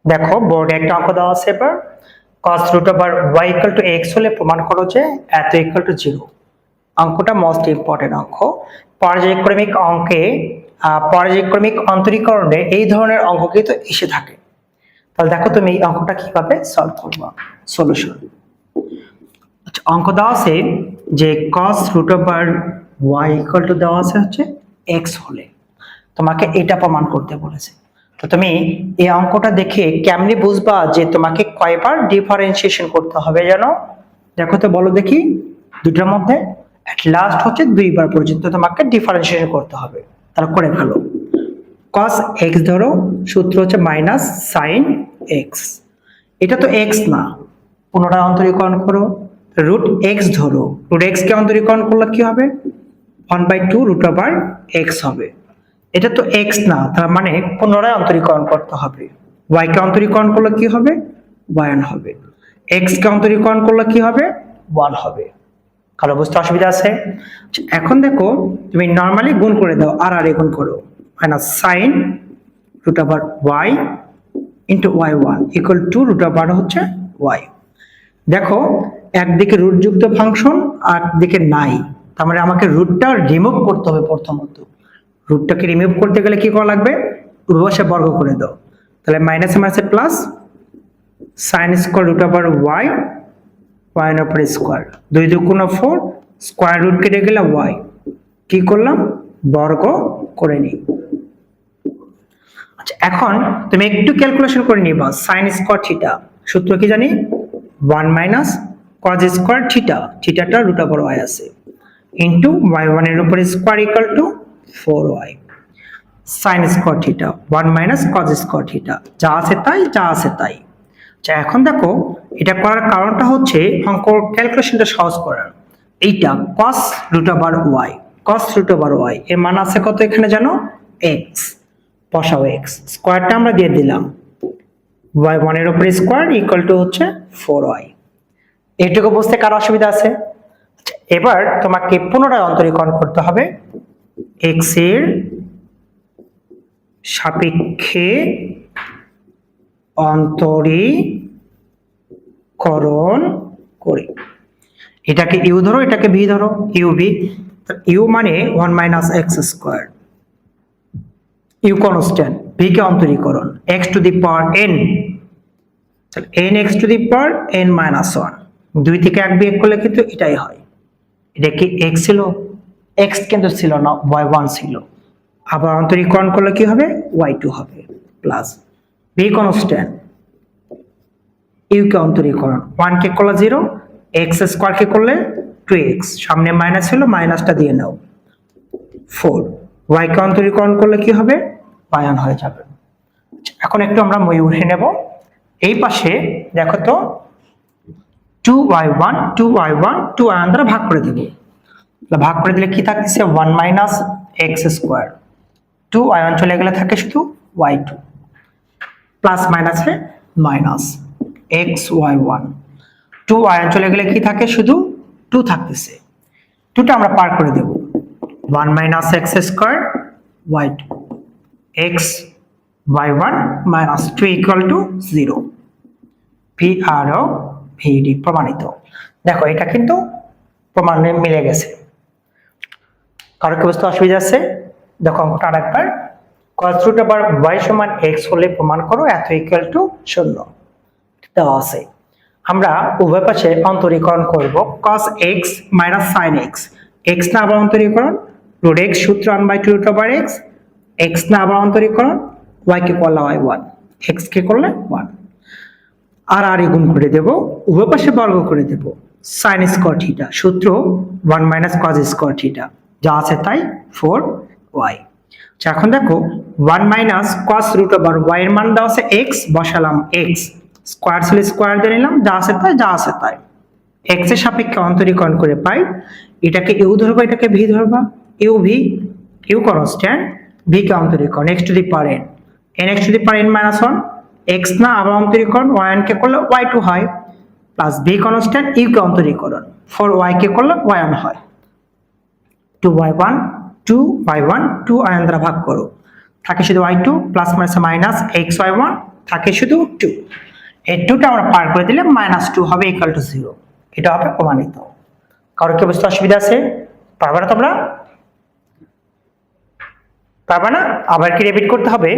দেখো বোর্ডে একটা অঙ্ক দেওয়া আছে। এবার cos root over y equal to x হলে প্রমাণ করো যে এত ইকুয়াল টু 0। অঙ্কটা মোস্ট ইম্পর্টেন্ট অঙ্ক। পর্যায়ক্রমিক অঙ্কে পর্যায়ক্রমিক অন্তরীকরণে এই ধরনের অঙ্ক কিন্তু এসে থাকে। তাহলে দেখো তুমি এই অঙ্কটা কিভাবে সলভ করবে। সলিউশন, আচ্ছা অঙ্ক দেওয়া আছে যে cos root over y equal to দেওয়া আছে হচ্ছে x হলে তোমাকে এটা প্রমাণ করতে বলেছে। তো তুমি এই অঙ্কটা দেখে কেমনে বুঝবা যে তোমাকে কয়বার ডিফারেন্সিয়েশন করতে হবে জানো? দেখো তো বলো দেখি, দুটোর মধ্যে এট লাস্ট হচ্ছে দুইবার পর্যন্ত তোমাকে ডিফারেন্সিয়েশন করতে হবে। তাহলে করে ফেলো। cos x ধরো, সূত্র হচ্ছে মাইনাস সাইন x। এটা তো x না, পুনরায় অন্তরীকরণ করো। রুট x ধরো, রুট x কে অন্তরীকরণ করলে কি হবে? 1/2 রুট ওভার x হবে। এটা তো x না, তার মানে পুনরায় অন্তরীকরণ করতে হবে। y কে অন্তরীকরণ করলে কি হবে? 1 হবে। x কে অন্তরীকরণ করলে কি হবে? 1 হবে। কারো বুঝতে অসুবিধা আছে? এখন দেখো তুমি নরমালি গুণ করে দাও, আর গুণ করো। Minus sine root over y into y1 equal to root over হচ্ছে y। দেখো একদিকে রুট যুক্ত ফাংশন আর একদিকে নাই, তার মানে আমাকে রুটটা রিমুভ করতে হবে। প্রথমত রুটটাকে রিমুভ করতে গেলে কি করা লাগবে? উভয় বর্গ করে দাও। তাহলে মাইনাসে মাইনাসে plus sine square root over y, y এর উপর স্কোয়ার, 2 2 গুণ 4, স্কোয়ার রুট কেটে গেলে y। কি করলাম? বর্গ করে নিই। আচ্ছা এখন তুমি একটু ক্যালকুলেশন করে নিবা। সাইন স্কোয়ার থিটা সূত্র কি জানি? 1 মাইনাস cos স্কোয়ার থিটা, থিটাটা রুট ওভার y আছে, ইন্টু y1 এর উপর square equal to 4y sine square theta 1 minus cos square theta, যা আছে তাই, যা আছে তাই। আচ্ছা এখন দেখো এটা করার কারণটা হচ্ছে অঙ্ক ক্যালকুলেশনটা সহজ করার। এইটা cos root over y, cos root over y এর মান আছে কত এখানে জানো? x। বসাও x, স্কোয়ারটা আমরা দিয়ে দিলাম, y1 এর উপর স্কোয়ার ইকুয়াল টু হচ্ছে 4y। এইটুকু বুঝতে কার অসুবিধা আছে? এবার তোমাকে পুনরায় অন্তরীকরণ করতে হবে। x এর সাপেক্ষে অন্তরীকরণ করে। এটাকে ইউ ধরো, এটাকে ভি ধরো, ইউ ভি। ইউ মানে 1 minus X square, U constant, V কে অন্তরীকরণ, x to the power n, তাহলে n x to the power n minus 1। 2 থেকে 1 বিয়োগ করলে কিন্তু এটাই হয়। এটা কি x ছিল? x কিন্তু ছিল না, y1 ছিল। আবার অন্তরীকরণ করলে কি হবে? y2 হবে প্লাস ভি কনস্ট্যান্ট, ইউ কে অন্তরীকরণ, 1 কে করলে 0, x স্কয়ার কে করলে 2x, সামনে মাইনাস ছিল, মাইনাসটা দিয়ে নাও 4, y কে অন্তরীকরণ করলে কি হবে? y1 হয়ে যাবে। এখন একটু আমরা মই উঠে নেব। এই পাশে দেখো তো 2y1 2y1 2y1 দ্বারা ভাগ করে দেব। ভাগ করে দিলে কি থাকছে? 1 মাইনাস এক্স স্কোয়ার, 2y1 চলে গেলে থাকে শুধু y2, প্লাস মাইনাসে মাইনাস এক্স y1, 2y1 চলে গেলে কি থাকে? শুধু 2 থাকতেছে, 2টা আমরা পার করে দেব। 1 minus X square y2 X y1 minus 2 equal to 0। P R O V D প্রমাণিত। দেখো এটা কিন্তু প্রমাণে মিলে গেছে। কারো কি বুঝতে অসুবিধা আছে? দেখো অঙ্কটা আরেকবার। cos root over y সমান x হলে প্রমাণ করো এত ইকুয়াল টু 0 দেওয়া আছে। আমরা উভয় পাশে অন্তরীকরণ করব। cos x minus sin x, x না আবার অন্তরীকরণ, root x সূত্র 1/2 root over x, x না আবার অন্তরীকরণ, y কে করলে y1, x কে করলে 1, আর গুণ করে দেব, উভয় পাশে বর্গ করে দেব। sin স্কয়ার থিটা সূত্র 1 মাইনাস cos স্কয়ার থিটা, যা আছে তাই 4y। এখন দেখো 1 minus cos root over y এর মান দেওয়া আছে x, বসালাম x, স্কয়ার ছিল স্কয়ার দিয়ে নিলাম, যা আছে তাই, যা আছে তাই। x এর সাপেক্ষে অন্তরীকরণ করে পাই, এটাকে ইউ ধরবা, এটাকে ভি ধরবা, U V, U constant, V কে অন্তরীকরণ, x to the power n, n x to the power n minus 1, x না আবার অন্তরীকরণ, y1 কে করলে y2 হয়, প্লাস ভি কনস্ট্যান্ট, ইউ কে অন্তরীকরণ, 4y কে করলে y1 হয়। 2y1 2y1 2y1 দ্বারা ভাগ করো, থাকে শুধু y2, plus minus minus xy1, থাকে শুধু 2, এই 2টা আমরা পার করে দিলে -2 হবে ইকুয়াল টু 0, এটা হবে প্রমাণিত। কারো কি বুঝতে অসুবিধা আছে? পারবে না তোমরা? পারবে না? আবার কি রিপিট করতে হবে?